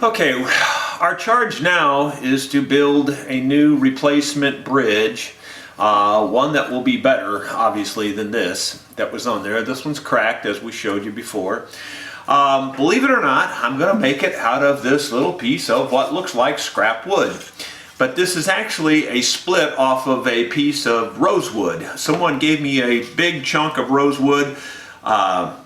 Okay, our charge now is to build a new replacement bridge, one that will be better, obviously, than this that was on there. This one's cracked, as we showed you before. Believe it or not, I'm going to make it out of this little piece of what looks like scrap wood. But this is actually a split off of a piece of rosewood. Someone gave me a big chunk of rosewood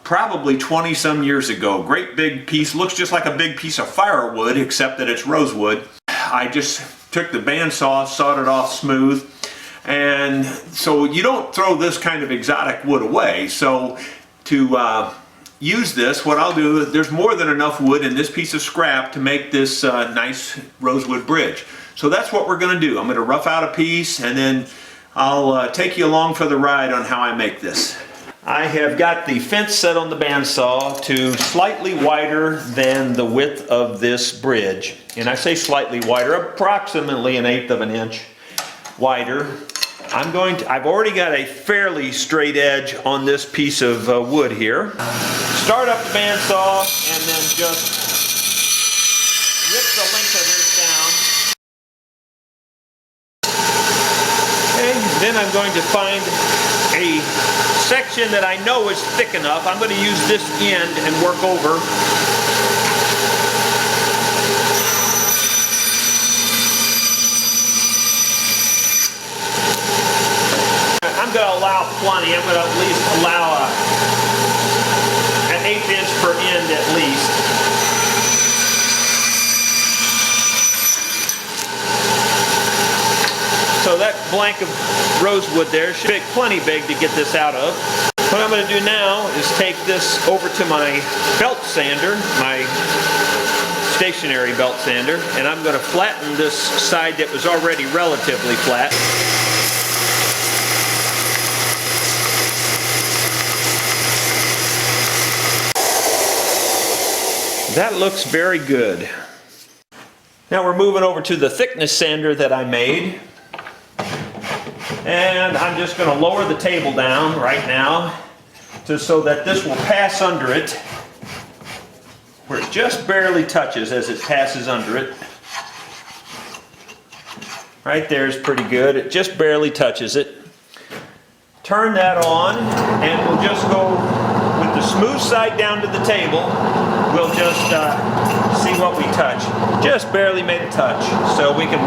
probably 20 some years ago. Great big piece, looks just like a big piece of firewood except that it's rosewood. I just took the bandsaw, sawed it off smooth, and so you don't throw this kind of exotic wood away. So to use this, what I'll do, there's more than enough wood in this piece of scrap to make this nice rosewood bridge. So that's what we're going to do. I'm going to rough out a piece and then I'll take you along for the ride on how I make this. I have got the fence set on the bandsaw to slightly wider than the width of this bridge. And I say slightly wider, approximately 1/8 of an inch wider. I've already got a fairly straight edge on this piece of wood here. Start up the bandsaw and then just rip the length of this down. Okay, then I'm going to find a section that I know is thick enough. I'm going to use this end and work over. I'm going to allow plenty. I'm going to at least allow an 1/8 inch per end at least. So that blank of rosewood there should be plenty big to get this out of. What I'm going to do now is take this over to my belt sander, my stationary belt sander, and I'm going to flatten this side that was already relatively flat. That looks very good. Now we're moving over to the thickness sander that I made. And I'm just going to lower the table down right now so that this will pass under it, where it just barely touches as it passes under it. Right there is pretty good. It just barely touches it. Turn that on and we'll just go with the smooth side down to the table. We'll just see what we touch. Just barely made a touch. So we can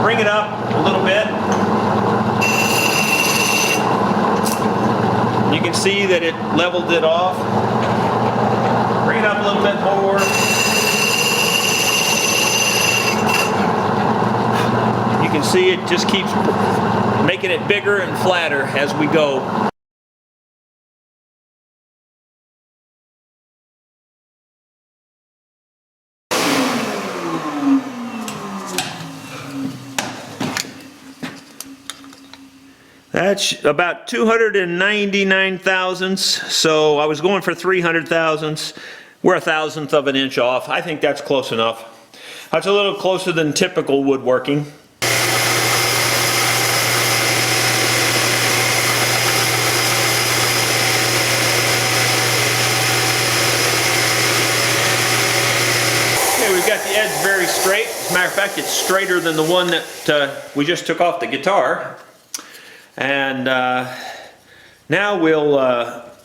bring it up a little bit. You can see that it leveled it off. Bring it up a little bit more. You can see it just keeps making it bigger and flatter as we go. That's about 299 thousandths, so I was going for 300 thousandths. We're 1/1000th of an inch off. I think that's close enough. That's a little closer than typical woodworking. Okay, we've got the edge very straight. As a matter of fact, it's straighter than the one that we just took off the guitar. And now we'll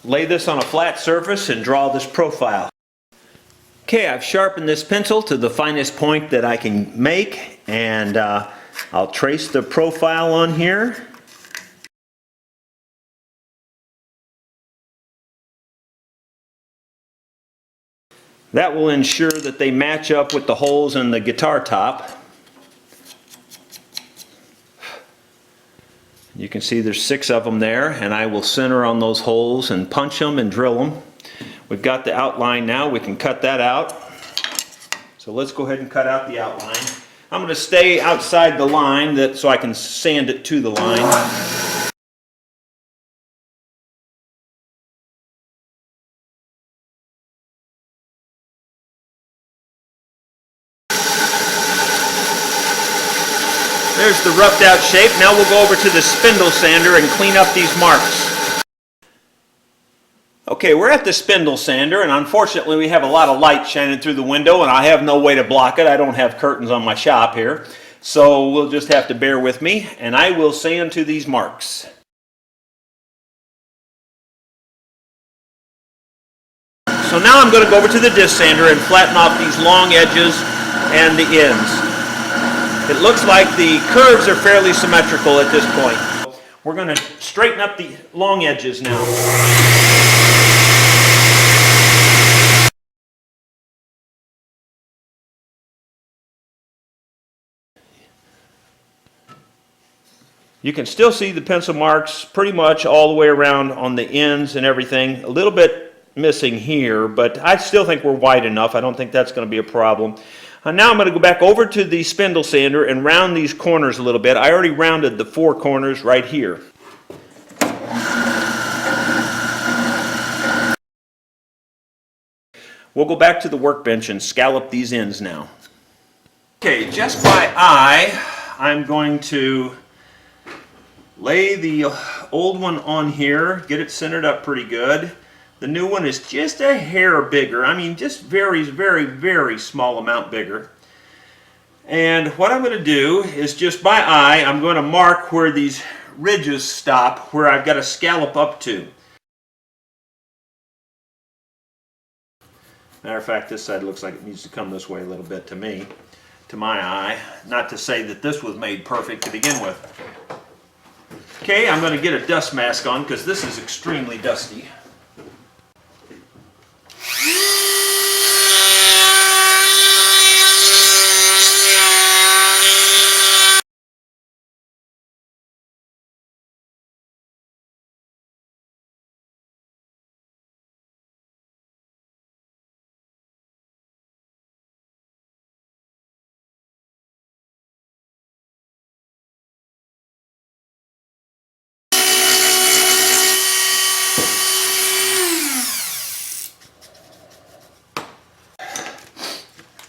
lay this on a flat surface and draw this profile. Okay, I've sharpened this pencil to the finest point that I can make, and I'll trace the profile on here. That will ensure that they match up with the holes in the guitar top. You can see there's 6 of them there, and I will center on those holes and punch them and drill them. We've got the outline now. We can cut that out. So let's go ahead and cut out the outline. I'm going to stay outside the line so I can sand it to the line. There's the roughed out shape. Now we'll go over to the spindle sander and clean up these marks. Okay, we're at the spindle sander, and unfortunately we have a lot of light shining through the window, and I have no way to block it. I don't have curtains on my shop here, so we'll just have to bear with me, and I will sand to these marks. So now I'm going to go over to the disc sander and flatten off these long edges and the ends. It looks like the curves are fairly symmetrical at this point. We're going to straighten up the long edges now. You can still see the pencil marks pretty much all the way around on the ends and everything. A little bit missing here, but I still think we're wide enough. I don't think that's going to be a problem. Now I'm going to go back over to the spindle sander and round these corners a little bit. I already rounded the 4 corners right here. We'll go back to the workbench and scallop these ends now. Okay, just by eye, I'm going to lay the old one on here, get it centered up pretty good. The new one is just a hair bigger. I mean, just very, very, very small amount bigger. And what I'm going to do is just by eye, I'm going to mark where these ridges stop, where I've got to scallop up to. Matter of fact, this side looks like it needs to come this way a little bit to me, to my eye. Not to say that this was made perfect to begin with. Okay, I'm going to get a dust mask on because this is extremely dusty.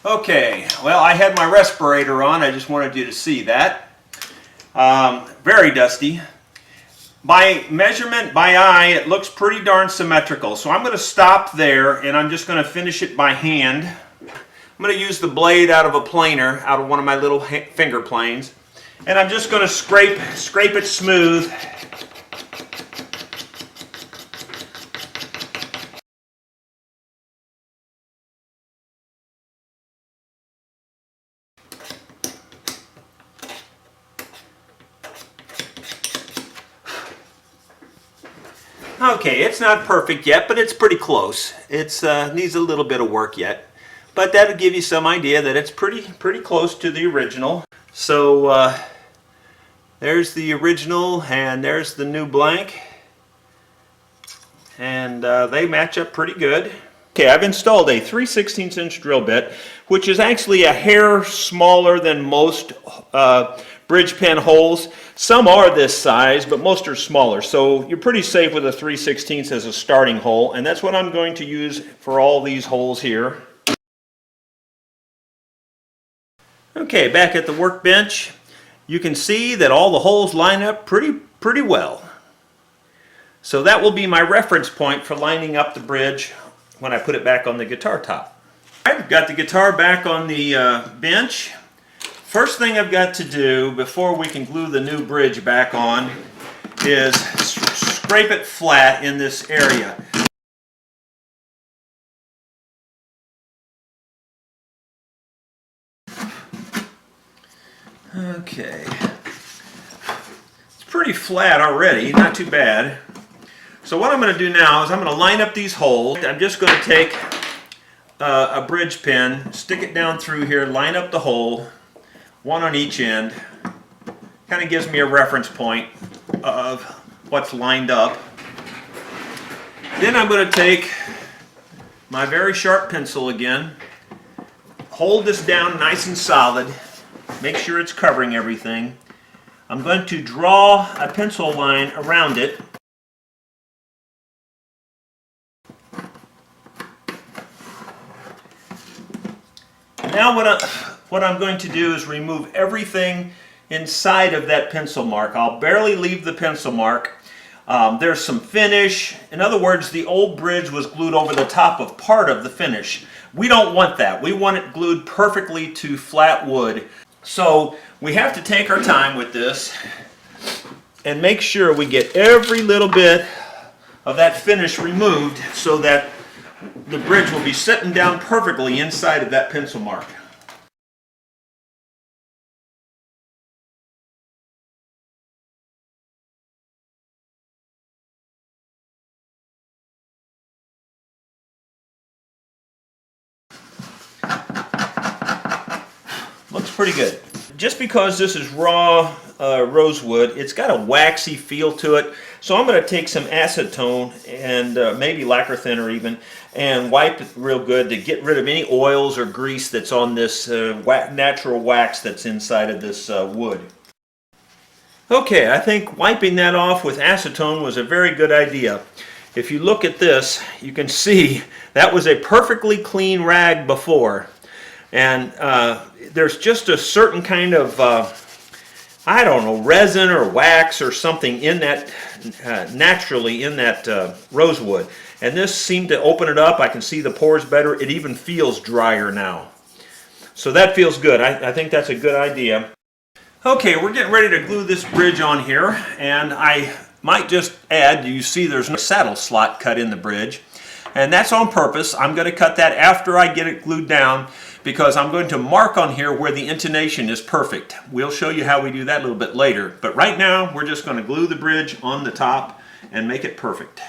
Okay, well, I had my respirator on. I just wanted you to see that. Very dusty. By measurement, by eye, it looks pretty darn symmetrical. So I'm going to stop there, and I'm just going to finish it by hand. I'm going to use the blade out of a planer, out of one of my little finger planes, and I'm just going to scrape it smooth. Okay, it's not perfect yet, but it's pretty close. It needs a little bit of work yet, but that'll give you some idea that it's pretty close to the original. So there's the original, and there's the new blank, and they match up pretty good. Okay, I've installed a 3/16 inch drill bit, which is actually a hair smaller than most bridge pin holes. Some are this size, but most are smaller. So you're pretty safe with a 3/16 as a starting hole, and that's what I'm going to use for all these holes here. Okay, back at the workbench, you can see that all the holes line up pretty well. So that will be my reference point for lining up the bridge when I put it back on the guitar top. I've got the guitar back on the bench. First thing I've got to do before we can glue the new bridge back on is scrape it flat in this area. Okay, it's pretty flat already, not too bad. So what I'm going to do now is I'm going to line up these holes. I'm just going to take a bridge pin, stick it down through here, line up the hole, one on each end. Kind of gives me a reference point of what's lined up. Then I'm going to take my very sharp pencil again, hold this down nice and solid, make sure it's covering everything. I'm going to draw a pencil line around it. Now what I'm going to do is remove everything inside of that pencil mark. I'll barely leave the pencil mark. There's some finish. In other words, the old bridge was glued over the top of part of the finish. We don't want that. We want it glued perfectly to flat wood. So we have to take our time with this and make sure we get every little bit of that finish removed so that the bridge will be sitting down perfectly inside of that pencil mark. Looks pretty good. Just because this is raw rosewood, it's got a waxy feel to it. So I'm going to take some acetone and maybe lacquer thinner even, and wipe it real good to get rid of any oils or grease that's on this natural wax that's inside of this wood. Okay, I think wiping that off with acetone was a very good idea. If you look at this, you can see that was a perfectly clean rag before. And there's just a certain kind of, I don't know, resin or wax or something in that, naturally in that rosewood. And this seemed to open it up. I can see the pores better. It even feels drier now. So that feels good. I think that's a good idea. Okay, we're getting ready to glue this bridge on here. And I might just add, you see there's no saddle slot cut in the bridge. And that's on purpose. I'm going to cut that after I get it glued down, because I'm going to mark on here where the intonation is perfect. We'll show you how we do that a little bit later. But right now, we're just going to glue the bridge on the top and make it perfect.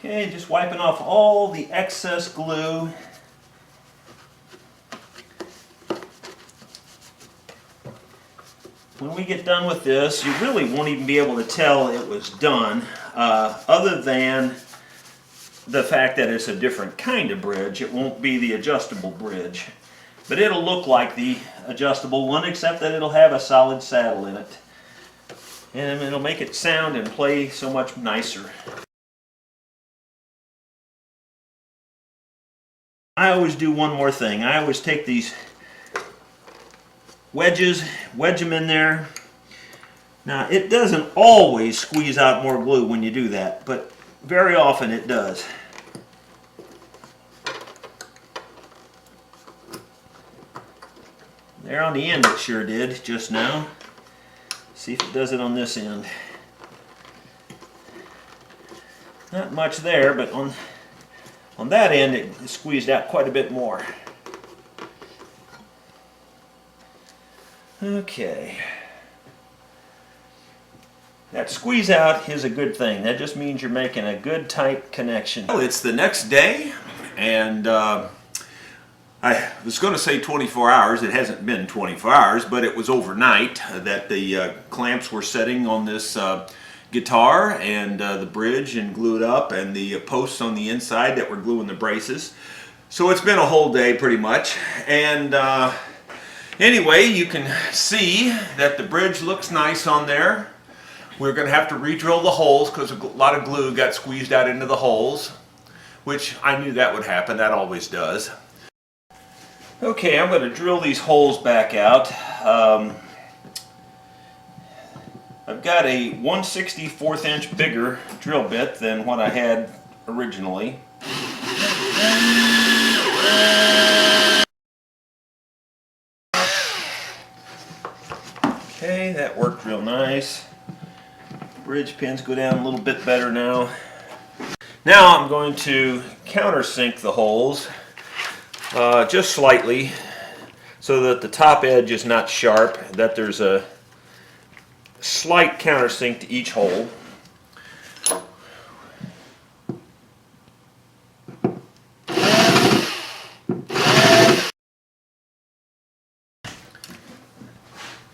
Okay, just wiping off all the excess glue. When we get done with this, you really won't even be able to tell it was done, other than the fact that it's a different kind of bridge. It won't be the adjustable bridge, but it'll look like the adjustable one, except that it'll have a solid saddle in it. And it'll make it sound and play so much nicer. I always do one more thing. I always take these wedges, wedge them in there. Now, it doesn't always squeeze out more glue when you do that, but very often it does. There on the end it sure did just now. See if it does it on this end. Not much there, but on that end it squeezed out quite a bit more. Okay. That squeeze out is a good thing. That just means you're making a good tight connection. Well, it's the next day, and I was going to say 24 hours. It hasn't been 24 hours, but it was overnight that the clamps were setting on this guitar, and the bridge and glued up, and the posts on the inside that were gluing the braces. So it's been a whole day pretty much, and anyway, you can see that the bridge looks nice on there. We're going to have to re-drill the holes because a lot of glue got squeezed out into the holes, which I knew that would happen. That always does. Okay, I'm going to drill these holes back out. I've got a 1/64 inch bigger drill bit than what I had originally. Okay, that worked real nice. Bridge pins go down a little bit better now. Now I'm going to countersink the holes just slightly so that the top edge is not sharp, that there's a slight countersink to each hole.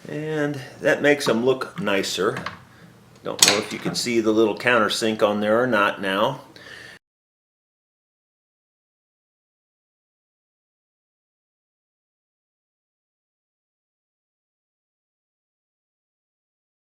And that makes them look nicer. Don't know if you can see the little countersink on there or not now.